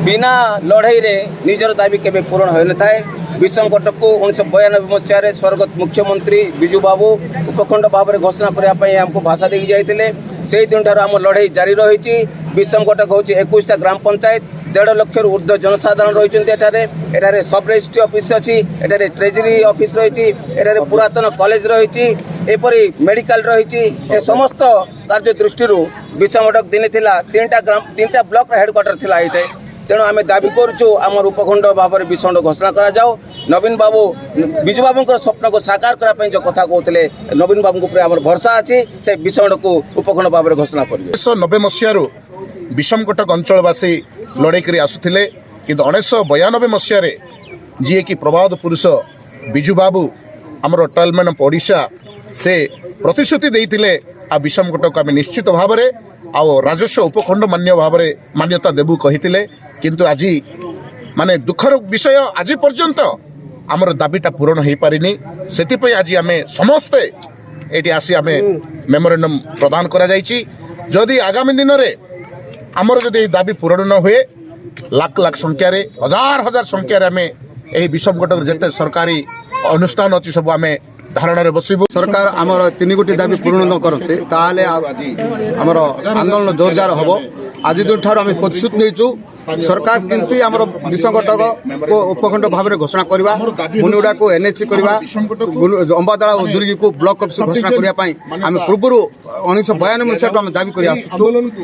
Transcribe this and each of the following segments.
बिना लड़ाई रे निजर दाबी केबे पूरण होई न थाए। विषमकटक को 1992 मसीह स्वर्गत मुख्यमंत्री बिजू बाबू उपखंड भाव में घोषणा करने आमको भाषा दे जाते से दिन ठार आम लड़ाई जारी रही। विषमकटक हूँ 21टा ग्राम पंचायत 1.5 लाख ऊर्ध्व जनसाधारण रही। सब रजिस्ट्री ऑफिस अच्छी, एठारे ट्रेजरी ऑफिस रही, पुरातन कॉलेज रही, एपरी मेडिकल रही। ए समस्त कार्य दृष्टि विषमकटक दिने थिला 3टा ब्लॉक हेडक्वार्टर थिला ये। तेणु आम दाबी करुचु आमर उपखंड भाव में विषमकट घोषणा करा जाओ। नवीन बाबू बिजू बाबू स्वप्न को साकार करने जो कथा कहते नवीन बाबू आम भरसा अच्छी से विषमकट को उपखंड भाव में घोषणा करेंगे। 1990 मसीह विषमकटक अंचलवासी लड़ाई कर आसुले कि 1992 मसीह जी कि प्रबाद पुरुष बिजू बाबू आमर टलमैन ऑफ ओडिशा से प्रतिश्रुति देते आ विषमकटक आम निश्चित भाव में राजस्व उपखंड मान्य भाव में मान्यता देबू कही किंतु आज माने दुखर विषय आज पर्यंत आमर दाबीटा पूरण हो पारिनी। से आज आम समस्ते ये आसी आम मेमोरेंडम प्रदान करा जायछि। जदि आगामी दिन में आमर जदि दाबी पूरण न हुए लाख लाख संख्यार हजार हजार संख्यार आम यही विषमकटक जिते सरकारी अनुष्ठान अच्छी सब आम धारणा बसबू। सरकार आमर 3 गोटी दाबी पूर्ण न करते ताले आमर आंदोलन जोरदार हम। आज दिन ठार आम प्रतिश्रुति नहींचु सरकार केमती आमर विषमकटक को उपखंड भाव में घोषणा करवा, मुनिगुड़ा को एनएसी करवा, अंबादला और दुर्गी को ब्लॉक ऑफिस घोषणा करने आम पूर्व 1992 मसीह आम दाबी कर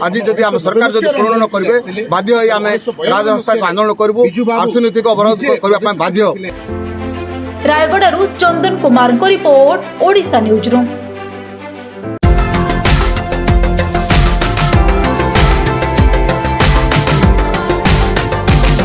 आज जदि आम सरकार जब पूर्ण न करेंगे बाध्य आम राजरास्ता आंदोलन करूँ, अर्थनैतिक अवरोध करने बाध्य। रायगढ़ चंदन कुमार को रिपोर्ट ओडिशा न्यूज रूम।